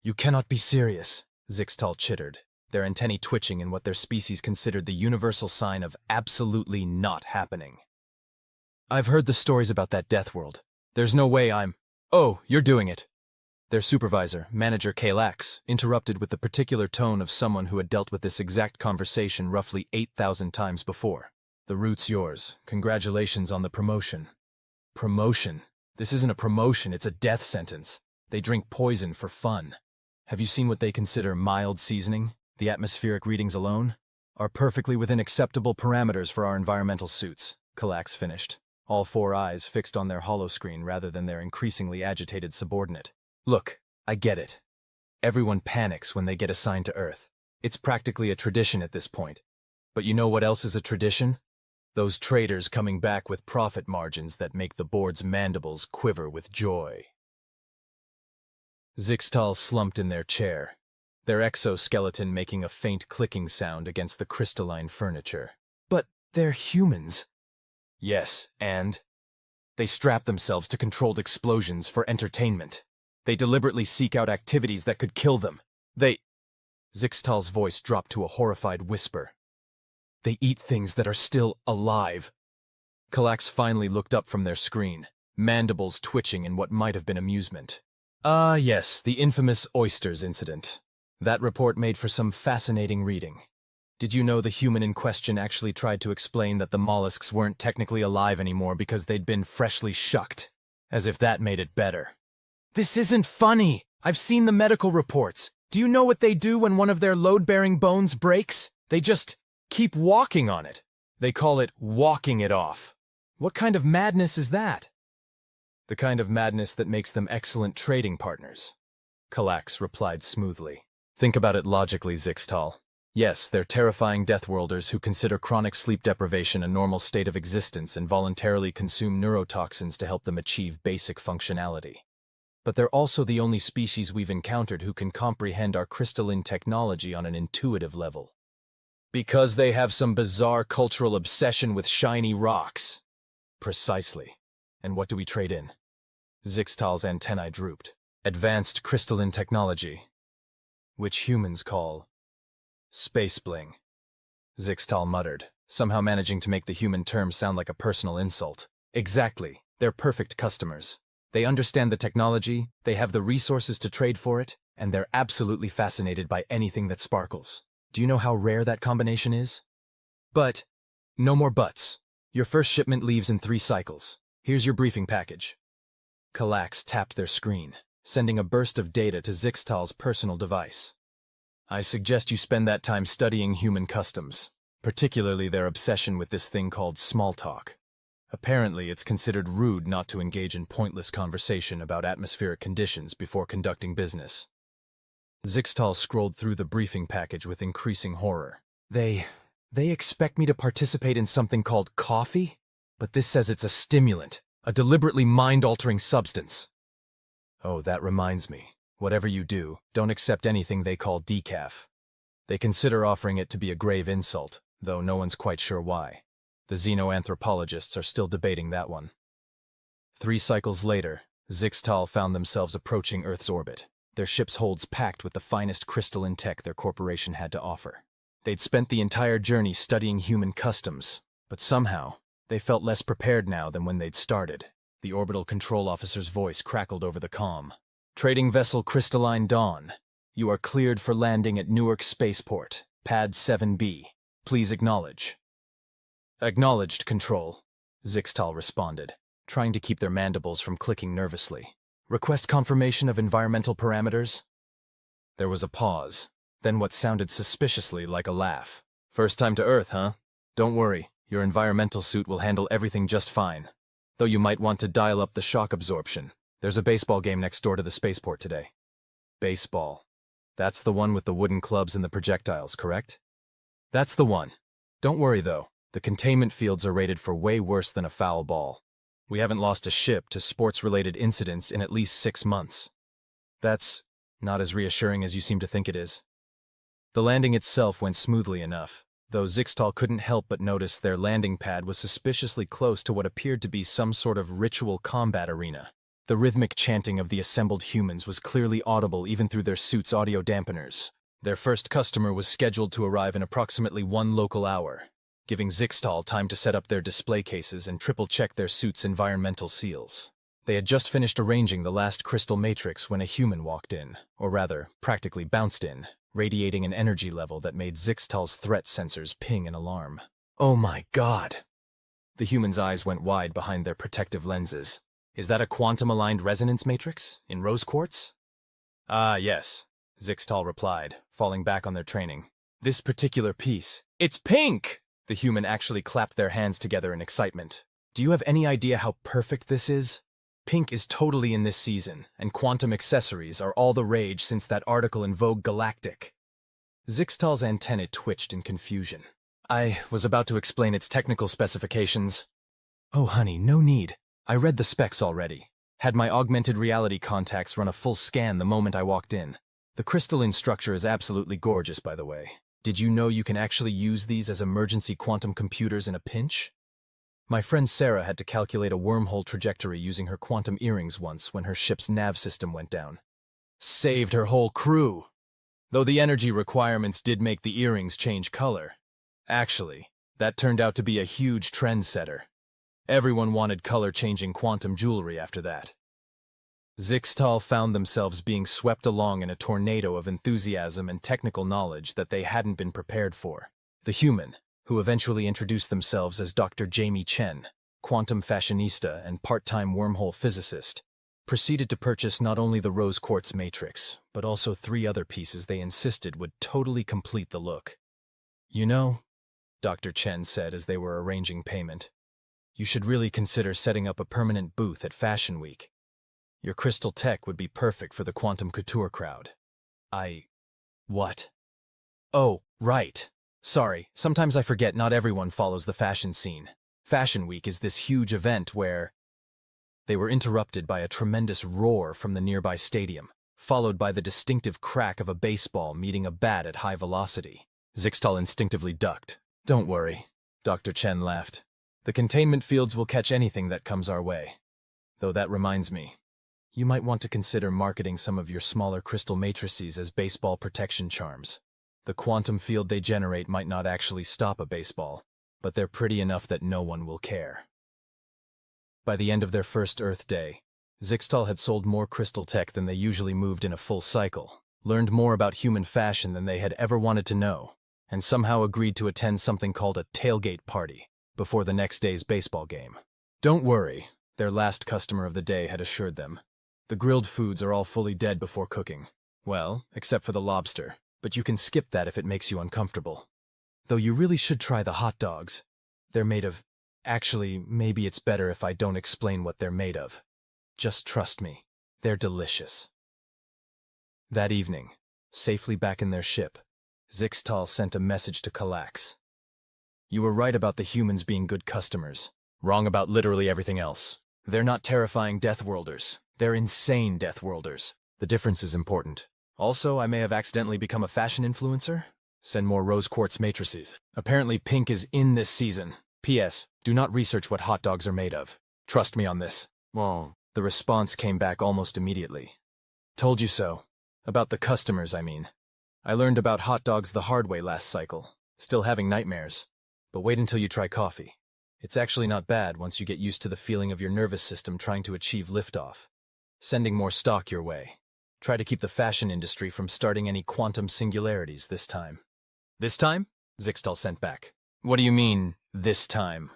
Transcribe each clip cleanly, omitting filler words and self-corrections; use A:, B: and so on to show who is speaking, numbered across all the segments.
A: You cannot be serious, Zixtal chittered, their antennae twitching in what their species considered the universal sign of absolutely not happening. I've heard the stories about that death world. There's no way I'm— Oh, you're doing it. Their supervisor, Manager Kalax, interrupted with the particular tone of someone who had dealt with this exact conversation roughly 8,000 times before. The route's yours. Congratulations on the promotion. Promotion? This isn't a promotion, it's a death sentence. They drink poison for fun. Have you seen what they consider mild seasoning? The atmospheric readings alone are perfectly within acceptable parameters for our environmental suits, Kalax finished, all four eyes fixed on their holoscreen rather than their increasingly agitated subordinate. Look, I get it. Everyone panics when they get assigned to Earth. It's practically a tradition at this point. But you know what else is a tradition? Those traders coming back with profit margins that make the board's mandibles quiver with joy. Zixtal slumped in their chair, their exoskeleton making a faint clicking sound against the crystalline furniture. But they're humans. Yes, and? They strap themselves to controlled explosions for entertainment. They deliberately seek out activities that could kill them. Zixtal's voice dropped to a horrified whisper. They eat things that are still alive. Kalax finally looked up from their screen, mandibles twitching in what might have been amusement. Ah, yes, the infamous oysters incident. That report made for some fascinating reading. Did you know the human in question actually tried to explain that the mollusks weren't technically alive anymore because they'd been freshly shucked? As if that made it better. This isn't funny! I've seen the medical reports. Do you know what they do when one of their load-bearing bones breaks? They just keep walking on it. They call it walking it off. What kind of madness is that? The kind of madness that makes them excellent trading partners, Kalax replied smoothly. Think about it logically, Zixtal. Yes, they're terrifying deathworlders who consider chronic sleep deprivation a normal state of existence and voluntarily consume neurotoxins to help them achieve basic functionality. But they're also the only species we've encountered who can comprehend our crystalline technology on an intuitive level. Because they have some bizarre cultural obsession with shiny rocks. Precisely. And what do we trade in? Zixtal's antennae drooped. Advanced crystalline technology, which humans call space bling. Zixtal muttered, somehow managing to make the human term sound like a personal insult. Exactly. They're perfect customers. They understand the technology, they have the resources to trade for it, and they're absolutely fascinated by anything that sparkles. Do you know how rare that combination is? But, no more buts. Your first shipment leaves in 3 cycles. Here's your briefing package. Kalax tapped their screen, sending a burst of data to Zixtal's personal device. I suggest you spend that time studying human customs, particularly their obsession with this thing called small talk. Apparently, it's considered rude not to engage in pointless conversation about atmospheric conditions before conducting business. Zixtal scrolled through the briefing package with increasing horror. They expect me to participate in something called coffee? But this says it's a stimulant, a deliberately mind-altering substance. Oh, that reminds me. Whatever you do, don't accept anything they call decaf. They consider offering it to be a grave insult, though no one's quite sure why. The xenoanthropologists are still debating that one. 3 cycles later, Zixtal found themselves approaching Earth's orbit, their ship's holds packed with the finest crystalline tech their corporation had to offer. They'd spent the entire journey studying human customs, but somehow, they felt less prepared now than when they'd started. The orbital control officer's voice crackled over the comm. Trading vessel Crystalline Dawn, you are cleared for landing at Newark Spaceport, Pad 7B. Please acknowledge. Acknowledged, Control, Zixtal responded, trying to keep their mandibles from clicking nervously. Request confirmation of environmental parameters? There was a pause, then what sounded suspiciously like a laugh. First time to Earth, huh? Don't worry, your environmental suit will handle everything just fine. Though you might want to dial up the shock absorption. There's a baseball game next door to the spaceport today. Baseball. That's the one with the wooden clubs and the projectiles, correct? That's the one. Don't worry, though. The containment fields are rated for way worse than a foul ball. We haven't lost a ship to sports-related incidents in at least 6 months. That's not as reassuring as you seem to think it is. The landing itself went smoothly enough, though Zixtal couldn't help but notice their landing pad was suspiciously close to what appeared to be some sort of ritual combat arena. The rhythmic chanting of the assembled humans was clearly audible even through their suits' audio dampeners. Their first customer was scheduled to arrive in approximately 1 local hour, giving Zixtal time to set up their display cases and triple-check their suits' environmental seals. They had just finished arranging the last crystal matrix when a human walked in, or rather, practically bounced in, radiating an energy level that made Zixtal's threat sensors ping in alarm. Oh my god! The human's eyes went wide behind their protective lenses. Is that a quantum-aligned resonance matrix, in rose quartz? Ah, yes, Zixtal replied, falling back on their training. This particular piece. It's pink! The human actually clapped their hands together in excitement. Do you have any idea how perfect this is? Pink is totally in this season, and quantum accessories are all the rage since that article in Vogue Galactic. Zixtal's antennae twitched in confusion. I was about to explain its technical specifications. Oh, honey, no need. I read the specs already. Had my augmented reality contacts run a full scan the moment I walked in. The crystalline structure is absolutely gorgeous, by the way. Did you know you can actually use these as emergency quantum computers in a pinch? My friend Sarah had to calculate a wormhole trajectory using her quantum earrings once when her ship's nav system went down. Saved her whole crew! Though the energy requirements did make the earrings change color. Actually, that turned out to be a huge trendsetter. Everyone wanted color-changing quantum jewelry after that. Zixtal found themselves being swept along in a tornado of enthusiasm and technical knowledge that they hadn't been prepared for. The human, who eventually introduced themselves as Dr. Jamie Chen, quantum fashionista and part-time wormhole physicist, proceeded to purchase not only the rose quartz matrix, but also 3 other pieces they insisted would totally complete the look. You know, Dr. Chen said as they were arranging payment, you should really consider setting up a permanent booth at Fashion Week. Your crystal tech would be perfect for the quantum couture crowd. What? Oh, right. Sorry, sometimes I forget not everyone follows the fashion scene. Fashion Week is this huge event where... They were interrupted by a tremendous roar from the nearby stadium, followed by the distinctive crack of a baseball meeting a bat at high velocity. Zixtal instinctively ducked. Don't worry, Dr. Chen laughed. The containment fields will catch anything that comes our way. Though that reminds me, you might want to consider marketing some of your smaller crystal matrices as baseball protection charms. The quantum field they generate might not actually stop a baseball, but they're pretty enough that no one will care. By the end of their first Earth day, Zixtal had sold more crystal tech than they usually moved in a full cycle, learned more about human fashion than they had ever wanted to know, and somehow agreed to attend something called a tailgate party before the next day's baseball game. Don't worry, their last customer of the day had assured them. The grilled foods are all fully dead before cooking. Well, except for the lobster, but you can skip that if it makes you uncomfortable. Though you really should try the hot dogs. They're made of... Actually, maybe it's better if I don't explain what they're made of. Just trust me, they're delicious. That evening, safely back in their ship, Zixtal sent a message to Calax. You were right about the humans being good customers. Wrong about literally everything else. They're not terrifying Deathworlders. They're insane Deathworlders. The difference is important. Also, I may have accidentally become a fashion influencer. Send more rose quartz matrices. Apparently pink is in this season. P.S. Do not research what hot dogs are made of. Trust me on this. Well, the response came back almost immediately. Told you so. About the customers, I mean. I learned about hot dogs the hard way last cycle. Still having nightmares. But wait until you try coffee. It's actually not bad once you get used to the feeling of your nervous system trying to achieve liftoff. Sending more stock your way. Try to keep the fashion industry from starting any quantum singularities this time. This time? Zixtal sent back. What do you mean, this time?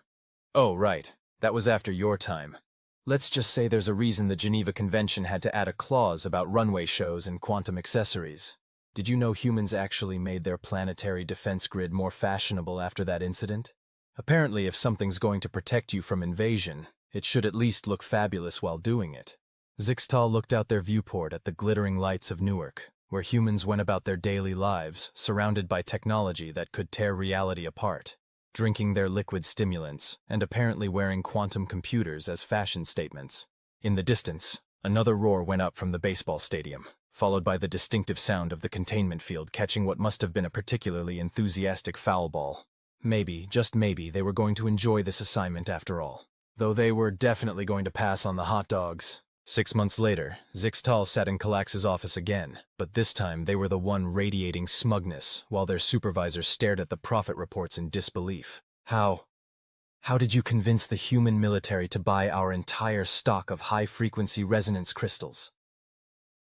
A: Oh, right. That was after your time. Let's just say there's a reason the Geneva Convention had to add a clause about runway shows and quantum accessories. Did you know humans actually made their planetary defense grid more fashionable after that incident? Apparently, if something's going to protect you from invasion, it should at least look fabulous while doing it. Zixtal looked out their viewport at the glittering lights of Newark, where humans went about their daily lives, surrounded by technology that could tear reality apart, drinking their liquid stimulants, and apparently wearing quantum computers as fashion statements. In the distance, another roar went up from the baseball stadium, followed by the distinctive sound of the containment field catching what must have been a particularly enthusiastic foul ball. Maybe, just maybe, they were going to enjoy this assignment after all. Though they were definitely going to pass on the hot dogs. 6 months later, Zixtal sat in Calax's office again, but this time they were the one radiating smugness, while their supervisor stared at the profit reports in disbelief. How did you convince the human military to buy our entire stock of high-frequency resonance crystals?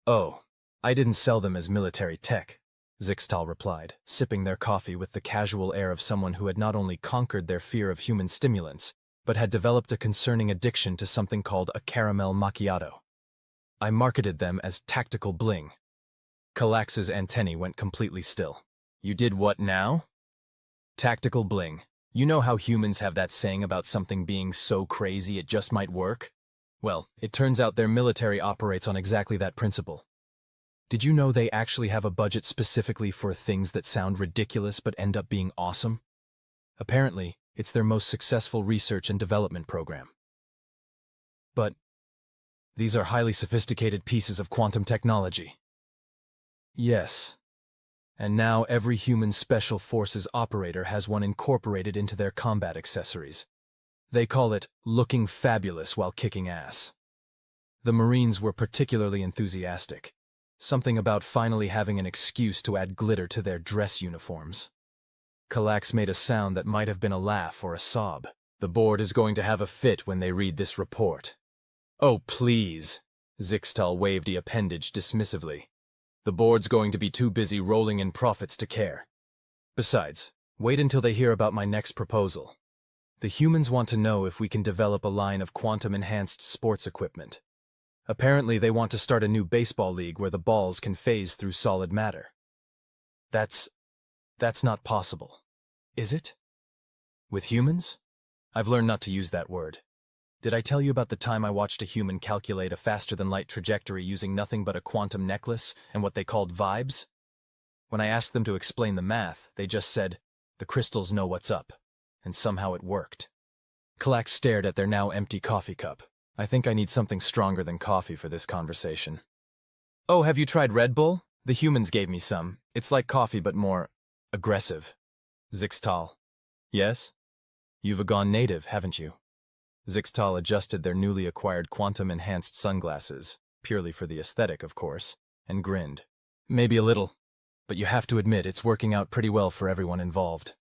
A: Oh, I didn't sell them as military tech, Zixtal replied, sipping their coffee with the casual air of someone who had not only conquered their fear of human stimulants, but had developed a concerning addiction to something called a caramel macchiato. I marketed them as tactical bling. Calax's antennae went completely still. You did what now? Tactical bling. You know how humans have that saying about something being so crazy it just might work? Well, it turns out their military operates on exactly that principle. Did you know they actually have a budget specifically for things that sound ridiculous but end up being awesome? Apparently, it's their most successful research and development program. But these are highly sophisticated pieces of quantum technology. Yes. And now every human special forces operator has one incorporated into their combat accessories. They call it looking fabulous while kicking ass. The Marines were particularly enthusiastic. Something about finally having an excuse to add glitter to their dress uniforms. Calax made a sound that might have been a laugh or a sob. The board is going to have a fit when they read this report. Oh, please, Zixtal waved the appendage dismissively. The board's going to be too busy rolling in profits to care. Besides, wait until they hear about my next proposal. The humans want to know if we can develop a line of quantum-enhanced sports equipment. Apparently they want to start a new baseball league where the balls can phase through solid matter. That's not possible. Is it? With humans? I've learned not to use that word. Did I tell you about the time I watched a human calculate a faster-than-light trajectory using nothing but a quantum necklace and what they called vibes? When I asked them to explain the math, they just said, "The crystals know what's up." And somehow it worked. Calax stared at their now empty coffee cup. I think I need something stronger than coffee for this conversation. Oh, have you tried Red Bull? The humans gave me some. It's like coffee but more aggressive. Zixtal. Yes? You've gone native, haven't you? Zixtal adjusted their newly acquired quantum-enhanced sunglasses, purely for the aesthetic, of course, and grinned. Maybe a little, but you have to admit it's working out pretty well for everyone involved.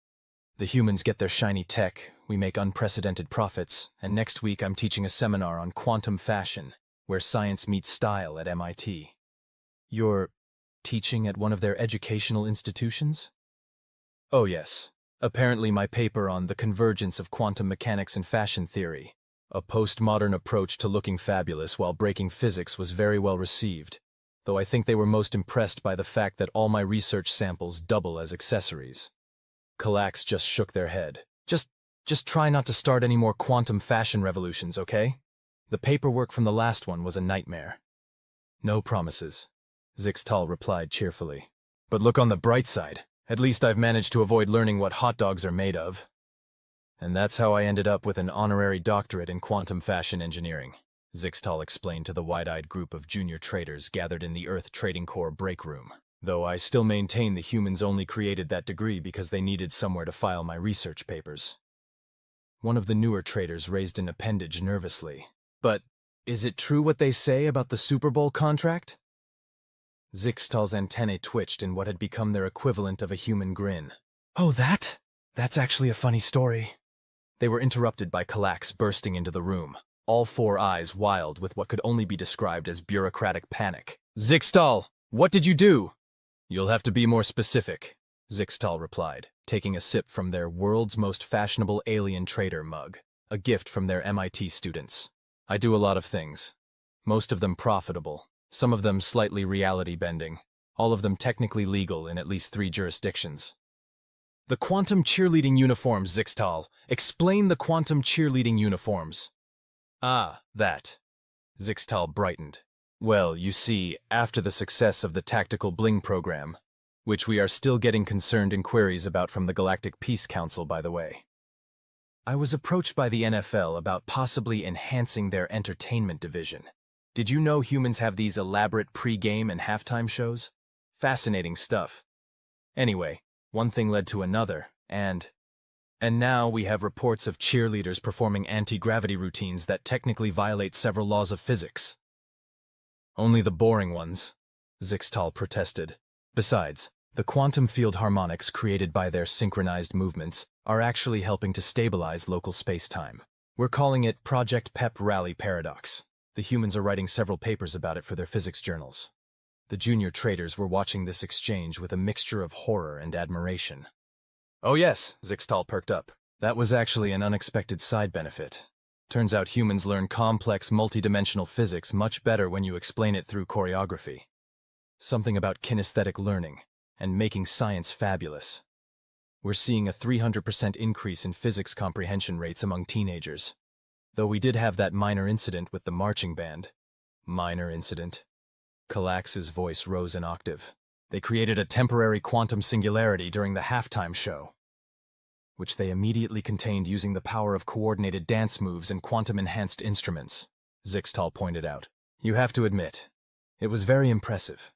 A: The humans get their shiny tech, we make unprecedented profits, and next week I'm teaching a seminar on quantum fashion, where science meets style at MIT. You're teaching at one of their educational institutions? Oh yes. Apparently my paper on the convergence of quantum mechanics and fashion theory, a postmodern approach to looking fabulous while breaking physics, was very well received, though I think they were most impressed by the fact that all my research samples double as accessories. Calax just shook their head. Just try not to start any more quantum fashion revolutions, okay? The paperwork from the last one was a nightmare. No promises, Zixtal replied cheerfully. But look on the bright side. At least I've managed to avoid learning what hot dogs are made of. And that's how I ended up with an honorary doctorate in quantum fashion engineering, Zixtal explained to the wide-eyed group of junior traders gathered in the Earth Trading Corps break room. Though I still maintain the humans only created that degree because they needed somewhere to file my research papers. One of the newer traders raised an appendage nervously. But is it true what they say about the Super Bowl contract? Zixtal's antennae twitched in what had become their equivalent of a human grin. Oh, that's actually a funny story. They were interrupted by Calax bursting into the room, all four eyes wild with what could only be described as bureaucratic panic. Zixtal, what did you do? You'll have to be more specific, Zixtal replied, taking a sip from their world's most fashionable alien trader mug, a gift from their MIT students. I do a lot of things, most of them profitable, some of them slightly reality-bending, all of them technically legal in at least 3 jurisdictions. The quantum cheerleading uniforms, Zixtal. Explain the quantum cheerleading uniforms. Ah, that. Zixtal brightened. Well, you see, after the success of the Tactical Bling program, which we are still getting concerned inquiries about from the Galactic Peace Council, by the way, I was approached by the NFL about possibly enhancing their entertainment division. Did you know humans have these elaborate pre-game and halftime shows? Fascinating stuff. Anyway, one thing led to another, and now we have reports of cheerleaders performing anti-gravity routines that technically violate several laws of physics. Only the boring ones, Zixtal protested. Besides, the quantum field harmonics created by their synchronized movements are actually helping to stabilize local space-time. We're calling it Project Pep Rally Paradox. The humans are writing several papers about it for their physics journals. The junior traders were watching this exchange with a mixture of horror and admiration. Oh yes, Zixtal perked up. That was actually an unexpected side benefit. Turns out humans learn complex multidimensional physics much better when you explain it through choreography. Something about kinesthetic learning and making science fabulous. We're seeing a 300% increase in physics comprehension rates among teenagers. Though we did have that minor incident with the marching band. Minor incident? Kalax's voice rose an octave. They created a temporary quantum singularity during the halftime show, which they immediately contained using the power of coordinated dance moves and quantum-enhanced instruments, Zixtal pointed out. You have to admit, it was very impressive.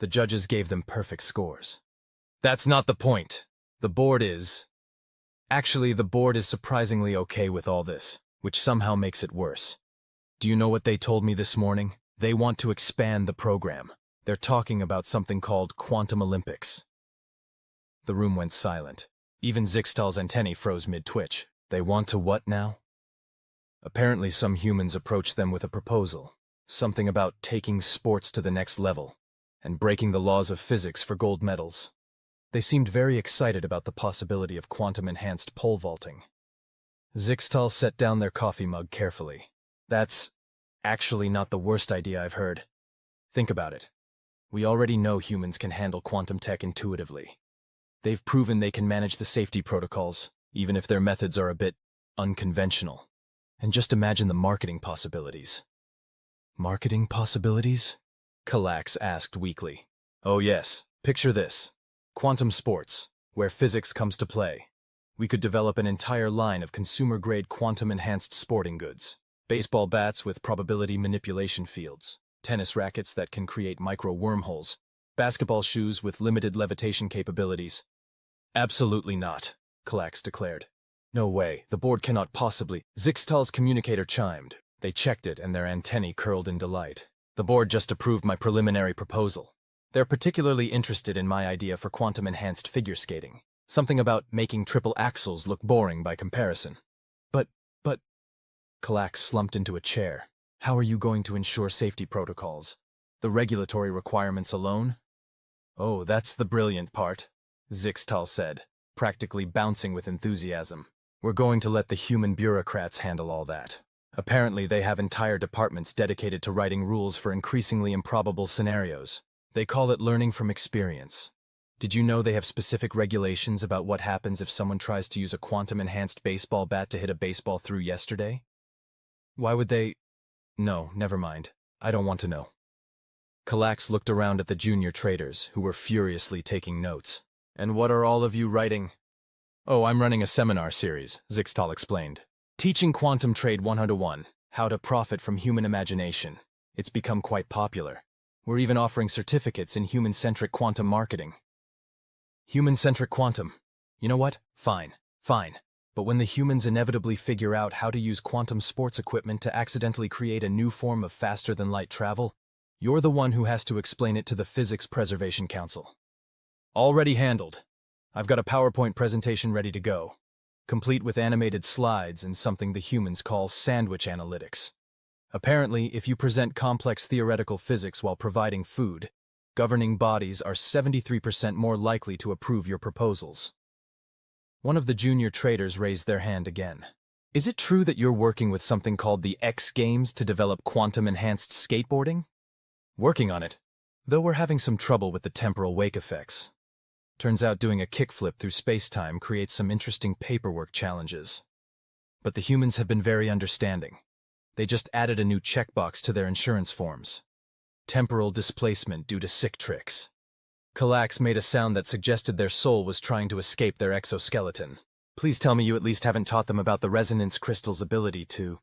A: The judges gave them perfect scores. That's not the point. The board is... Actually, the board is surprisingly okay with all this, which somehow makes it worse. Do you know what they told me this morning? They want to expand the program. They're talking about something called Quantum Olympics. The room went silent. Even Zixtal's antennae froze mid-twitch. They want to what now? Apparently some humans approached them with a proposal. Something about taking sports to the next level and breaking the laws of physics for gold medals. They seemed very excited about the possibility of quantum-enhanced pole vaulting. Zixtal set down their coffee mug carefully. That's actually not the worst idea I've heard. Think about it. We already know humans can handle quantum tech intuitively. They've proven they can manage the safety protocols, even if their methods are a bit unconventional. And just imagine the marketing possibilities. Marketing possibilities? Kalax asked weakly. Oh yes, picture this. Quantum sports, where physics comes to play. We could develop an entire line of consumer-grade quantum-enhanced sporting goods. Baseball bats with probability manipulation fields, tennis rackets that can create micro-wormholes, basketball shoes with limited levitation capabilities. Absolutely not, Kalax declared. No way, the board cannot possibly. Zixtal's communicator chimed. They checked it and their antennae curled in delight. The board just approved my preliminary proposal. They're particularly interested in my idea for quantum-enhanced figure skating. Something about making triple axels look boring by comparison. But... Kalax slumped into a chair. How are you going to ensure safety protocols? The regulatory requirements alone? Oh, that's the brilliant part, Zixtal said, practically bouncing with enthusiasm. We're going to let the human bureaucrats handle all that. Apparently they have entire departments dedicated to writing rules for increasingly improbable scenarios. They call it learning from experience. Did you know they have specific regulations about what happens if someone tries to use a quantum-enhanced baseball bat to hit a baseball through yesterday? Why would they... No, never mind. I don't want to know. Kalax looked around at the junior traders, who were furiously taking notes. And what are all of you writing? Oh, I'm running a seminar series, Zixtal explained. Teaching Quantum Trade 101, How to Profit from Human Imagination. It's become quite popular. We're even offering certificates in human-centric quantum marketing. Human-centric quantum. You know what? Fine. But when the humans inevitably figure out how to use quantum sports equipment to accidentally create a new form of faster-than-light travel, you're the one who has to explain it to the Physics Preservation Council. Already handled. I've got a PowerPoint presentation ready to go, complete with animated slides and something the humans call sandwich analytics. Apparently, if you present complex theoretical physics while providing food, governing bodies are 73% more likely to approve your proposals. One of the junior traders raised their hand again. Is it true that you're working with something called the X Games to develop quantum-enhanced skateboarding? Working on it, though we're having some trouble with the temporal wake effects. Turns out doing a kickflip through space-time creates some interesting paperwork challenges. But the humans have been very understanding. They just added a new checkbox to their insurance forms. Temporal displacement due to sick tricks. Kalax made a sound that suggested their soul was trying to escape their exoskeleton. Please tell me you at least haven't taught them about the resonance crystal's ability to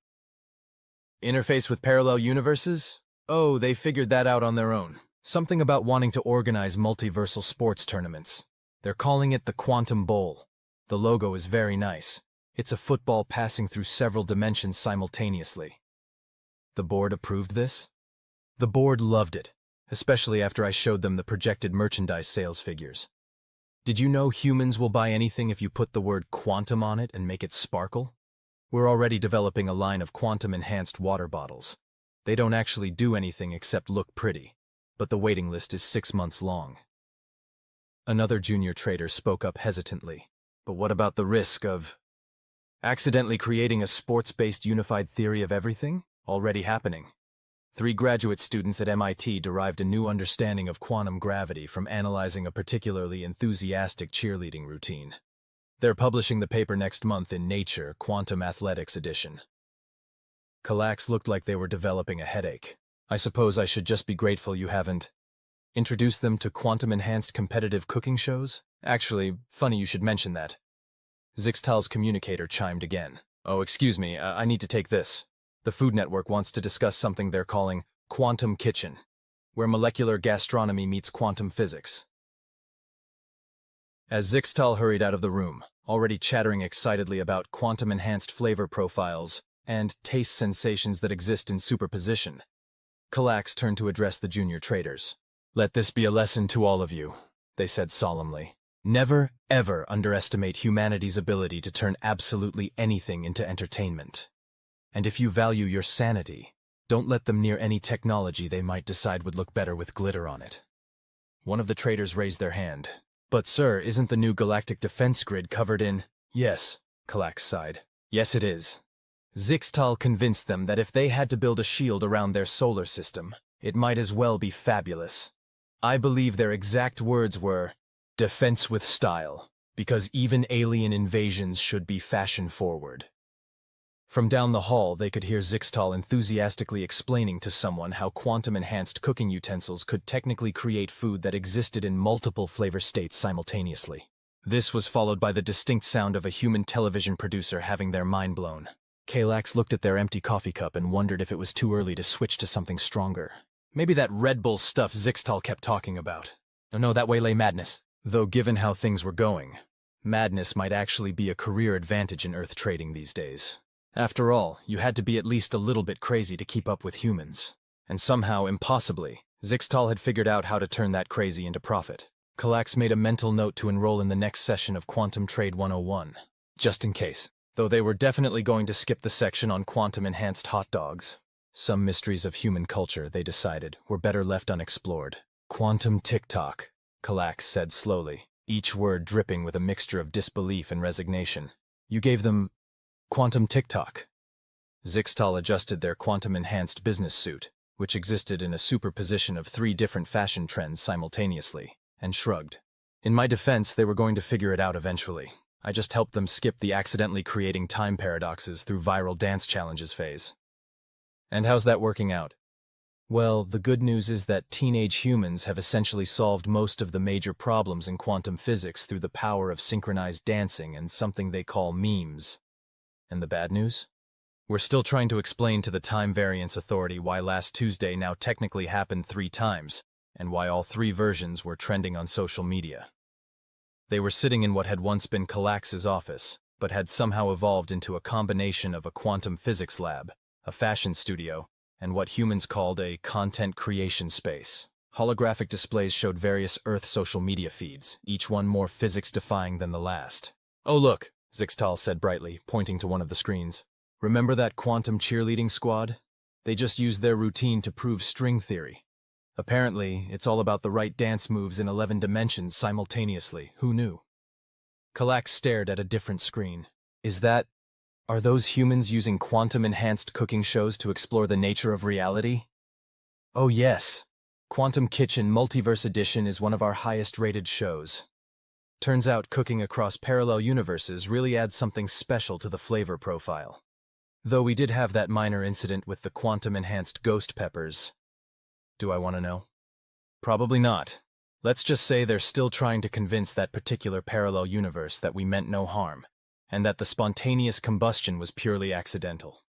A: interface with parallel universes? Oh, they figured that out on their own. Something about wanting to organize multiversal sports tournaments. They're calling it the Quantum Bowl. The logo is very nice. It's a football passing through several dimensions simultaneously. The board approved this? The board loved it, especially after I showed them the projected merchandise sales figures. Did you know humans will buy anything if you put the word quantum on it and make it sparkle? We're already developing a line of quantum-enhanced water bottles. They don't actually do anything except look pretty, but the waiting list is 6 months long. Another junior trader spoke up hesitantly. But what about the risk of accidentally creating a sports-based unified theory of everything? Already happening. 3 graduate students at MIT derived a new understanding of quantum gravity from analyzing a particularly enthusiastic cheerleading routine. They're publishing the paper next month in Nature, Quantum Athletics Edition. Calax looked like they were developing a headache. I suppose I should just be grateful you haven't introduced them to quantum-enhanced competitive cooking shows? Actually, funny you should mention that. Zixtal's communicator chimed again. Oh, excuse me, I need to take this. The Food Network wants to discuss something they're calling Quantum Kitchen, where molecular gastronomy meets quantum physics. As Zixtal hurried out of the room, already chattering excitedly about quantum-enhanced flavor profiles and taste sensations that exist in superposition, Calax turned to address the junior traders. Let this be a lesson to all of you, they said solemnly. Never, ever underestimate humanity's ability to turn absolutely anything into entertainment. And if you value your sanity, don't let them near any technology they might decide would look better with glitter on it. One of the traders raised their hand. But sir, isn't the new galactic defense grid covered in— Yes, Calax sighed. Yes, it is. Zixtal convinced them that if they had to build a shield around their solar system, it might as well be fabulous. I believe their exact words were, defense with style, because even alien invasions should be fashion-forward. From down the hall, they could hear Zixtal enthusiastically explaining to someone how quantum-enhanced cooking utensils could technically create food that existed in multiple flavor states simultaneously. This was followed by the distinct sound of a human television producer having their mind blown. Calax looked at their empty coffee cup and wondered if it was too early to switch to something stronger. Maybe that Red Bull stuff Zixtal kept talking about. No, that way lay madness. Though given how things were going, madness might actually be a career advantage in Earth trading these days. After all, you had to be at least a little bit crazy to keep up with humans. And somehow, impossibly, Zixtal had figured out how to turn that crazy into profit. Calax made a mental note to enroll in the next session of Quantum Trade 101, just in case. Though they were definitely going to skip the section on quantum-enhanced hot dogs. Some mysteries of human culture, they decided, were better left unexplored. Quantum tick-tock, Calax said slowly, each word dripping with a mixture of disbelief and resignation. You gave them quantum tick-tock. Zixtal adjusted their quantum-enhanced business suit, which existed in a superposition of 3 different fashion trends simultaneously, and shrugged. In my defense, they were going to figure it out eventually. I just helped them skip the accidentally creating time paradoxes through viral dance challenges phase. And how's that working out? Well, the good news is that teenage humans have essentially solved most of the major problems in quantum physics through the power of synchronized dancing and something they call memes. And the bad news? We're still trying to explain to the Time Variance Authority why last Tuesday now technically happened 3 times, and why all 3 versions were trending on social media. They were sitting in what had once been Calax's office, but had somehow evolved into a combination of a quantum physics lab, a fashion studio, and what humans called a content creation space. Holographic displays showed various Earth social media feeds, each one more physics-defying than the last. Oh look, Zixtal said brightly, pointing to one of the screens. Remember that quantum cheerleading squad? They just used their routine to prove string theory. Apparently, it's all about the right dance moves in 11 dimensions simultaneously. Who knew? Calax stared at a different screen. Are those humans using quantum-enhanced cooking shows to explore the nature of reality? Oh yes. Quantum Kitchen Multiverse Edition is one of our highest-rated shows. Turns out cooking across parallel universes really adds something special to the flavor profile. Though we did have that minor incident with the quantum-enhanced ghost peppers. Do I want to know? Probably not. Let's just say they're still trying to convince that particular parallel universe that we meant no harm, and that the spontaneous combustion was purely accidental.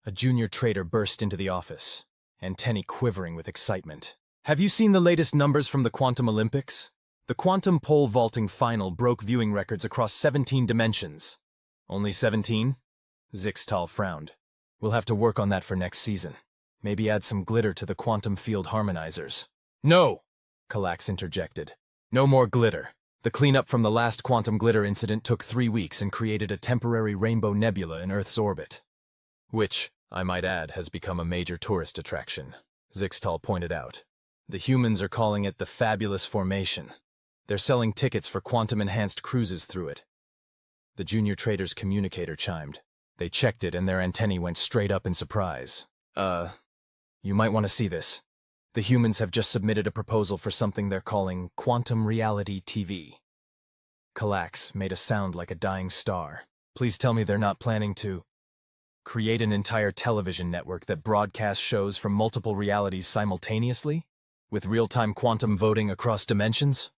A: A junior trader burst into the office, antennae quivering with excitement. Have you seen the latest numbers from the Quantum Olympics? The quantum pole vaulting final broke viewing records across 17 dimensions. Only 17? Zixtal frowned. We'll have to work on that for next season. Maybe add some glitter to the quantum field harmonizers. No! Calax interjected. No more glitter. The cleanup from the last quantum glitter incident took 3 weeks and created a temporary rainbow nebula in Earth's orbit. Which, I might add, has become a major tourist attraction, Zixtal pointed out. The humans are calling it the Fabulous Formation. They're selling tickets for quantum-enhanced cruises through it. The junior trader's communicator chimed. They checked it and their antennae went straight up in surprise. You might want to see this. The humans have just submitted a proposal for something they're calling Quantum Reality TV. Calax made a sound like a dying star. Please tell me they're not planning to create an entire television network that broadcasts shows from multiple realities simultaneously, with real-time quantum voting across dimensions?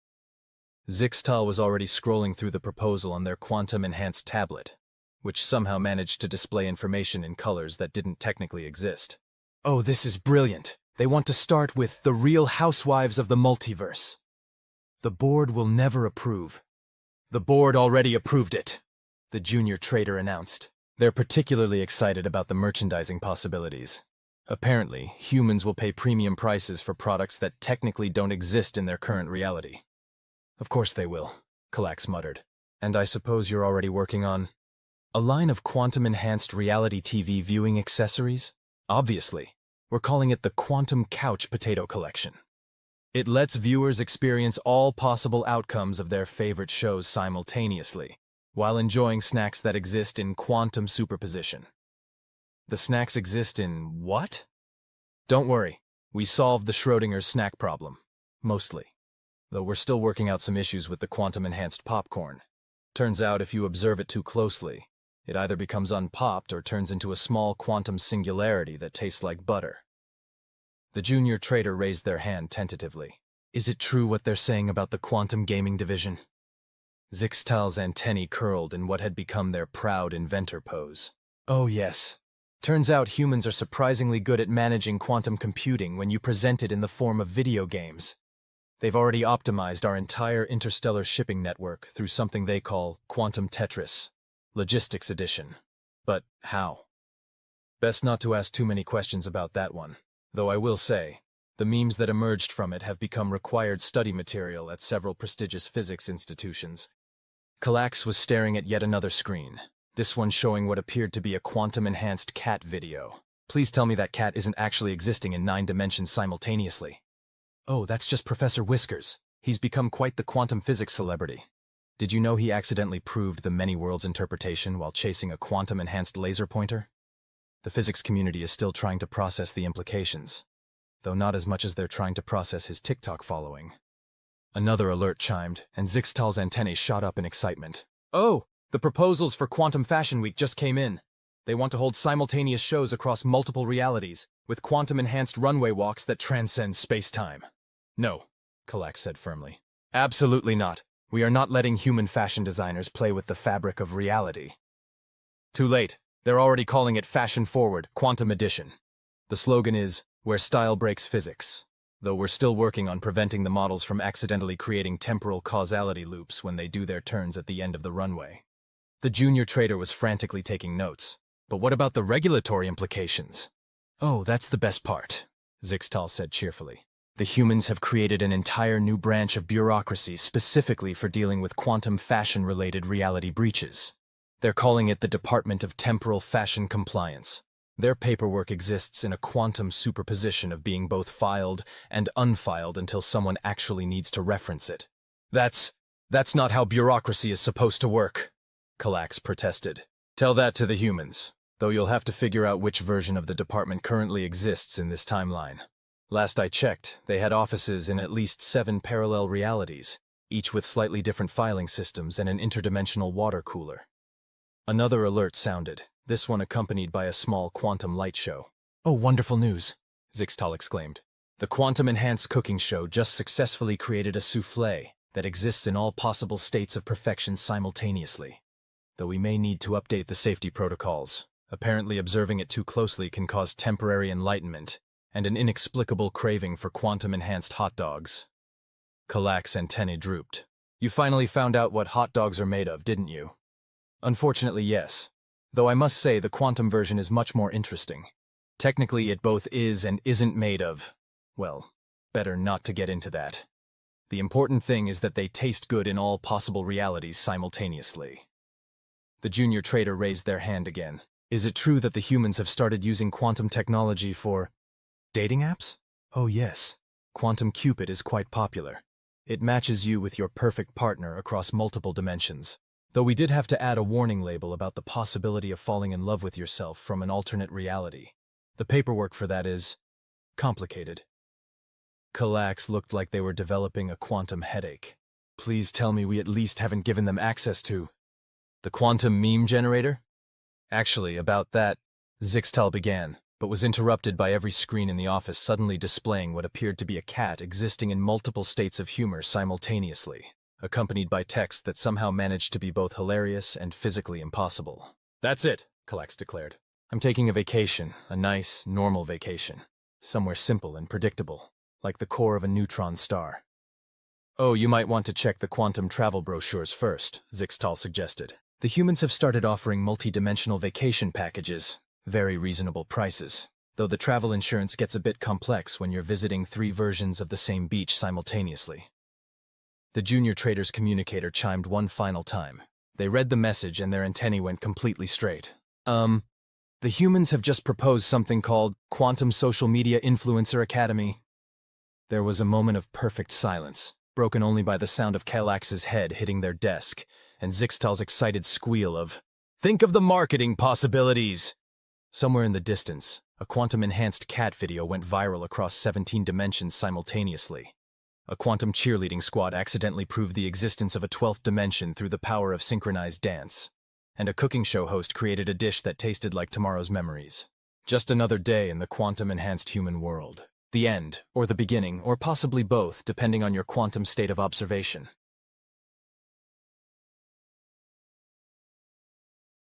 A: Zixtal was already scrolling through the proposal on their quantum-enhanced tablet, which somehow managed to display information in colors that didn't technically exist. Oh, this is brilliant. They want to start with the Real Housewives of the Multiverse. The board will never approve. The board already approved it, the junior trader announced. They're particularly excited about the merchandising possibilities. Apparently, humans will pay premium prices for products that technically don't exist in their current reality. Of course they will, Calax muttered. And I suppose you're already working on a line of quantum-enhanced reality TV viewing accessories? Obviously. We're calling it the Quantum Couch Potato Collection. It lets viewers experience all possible outcomes of their favorite shows simultaneously, while enjoying snacks that exist in quantum superposition. The snacks exist in what? Don't worry, we solved the Schrodinger's snack problem. Mostly. Though we're still working out some issues with the quantum-enhanced popcorn. Turns out if you observe it too closely, it either becomes unpopped or turns into a small quantum singularity that tastes like butter. The junior trader raised their hand tentatively. Is it true what they're saying about the quantum gaming division? Zixtal's antennae curled in what had become their proud inventor pose. Oh yes. Turns out humans are surprisingly good at managing quantum computing when you present it in the form of video games. They've already optimized our entire interstellar shipping network through something they call Quantum Tetris. Logistics Edition. But how? Best not to ask too many questions about that one, though I will say, the memes that emerged from it have become required study material at several prestigious physics institutions. Calax was staring at yet another screen, this one showing what appeared to be a quantum-enhanced cat video. Please tell me that cat isn't actually existing in 9 dimensions simultaneously. Oh, that's just Professor Whiskers. He's become quite the quantum physics celebrity. Did you know he accidentally proved the many worlds interpretation while chasing a quantum-enhanced laser pointer? The physics community is still trying to process the implications, though not as much as they're trying to process his TikTok following. Another alert chimed, and Zixtal's antennae shot up in excitement. Oh, the proposals for Quantum Fashion Week just came in. They want to hold simultaneous shows across multiple realities, with quantum-enhanced runway walks that transcend space-time. No, Calax said firmly. Absolutely not. We are not letting human fashion designers play with the fabric of reality. Too late. They're already calling it Fashion Forward, Quantum Edition. The slogan is, where style breaks physics, though we're still working on preventing the models from accidentally creating temporal causality loops when they do their turns at the end of the runway. The junior trader was frantically taking notes. But what about the regulatory implications? Oh, that's the best part, Zixtal said cheerfully. The humans have created an entire new branch of bureaucracy specifically for dealing with quantum fashion-related reality breaches. They're calling it the Department of Temporal Fashion Compliance. Their paperwork exists in a quantum superposition of being both filed and unfiled until someone actually needs to reference it. That's not how bureaucracy is supposed to work, Calax protested. Tell that to the humans, though you'll have to figure out which version of the department currently exists in this timeline. Last I checked, they had offices in at least 7 parallel realities, each with slightly different filing systems and an interdimensional water cooler. Another alert sounded, this one accompanied by a small quantum light show. Oh, wonderful news, Zixtal exclaimed. The quantum-enhanced cooking show just successfully created a soufflé that exists in all possible states of perfection simultaneously. Though we may need to update the safety protocols. Apparently observing it too closely can cause temporary enlightenment and an inexplicable craving for quantum-enhanced hot dogs. Calax's antennae drooped. You finally found out what hot dogs are made of, didn't you? Unfortunately, yes. Though I must say the quantum version is much more interesting. Technically, it both is and isn't made of, well, better not to get into that. The important thing is that they taste good in all possible realities simultaneously. The junior trader raised their hand again. Is it true that the humans have started using quantum technology for dating apps? Oh yes. Quantum Cupid is quite popular. It matches you with your perfect partner across multiple dimensions. Though we did have to add a warning label about the possibility of falling in love with yourself from an alternate reality. The paperwork for that is complicated. Calax looked like they were developing a quantum headache. Please tell me we at least haven't given them access to the quantum meme generator? Actually, about that, Zixtal began, but was interrupted by every screen in the office suddenly displaying what appeared to be a cat existing in multiple states of humor simultaneously, accompanied by text that somehow managed to be both hilarious and physically impossible. That's it, Calax declared. I'm taking a vacation, a nice, normal vacation. Somewhere simple and predictable, like the core of a neutron star. Oh, you might want to check the quantum travel brochures first, Zixtal suggested. The humans have started offering multi-dimensional vacation packages, very reasonable prices, though the travel insurance gets a bit complex when you're visiting 3 versions of the same beach simultaneously. The junior trader's communicator chimed one final time. They read the message and their antennae went completely straight. The humans have just proposed something called Quantum Social Media Influencer Academy. There was a moment of perfect silence, broken only by the sound of Calax's head hitting their desk, and Zixtal's excited squeal of, "Think of the marketing possibilities!" Somewhere in the distance, a quantum-enhanced cat video went viral across 17 dimensions simultaneously. A quantum cheerleading squad accidentally proved the existence of a 12th dimension through the power of synchronized dance. And a cooking show host created a dish that tasted like tomorrow's memories. Just another day in the quantum-enhanced human world. The end, or the beginning, or possibly both, depending on your quantum state of observation.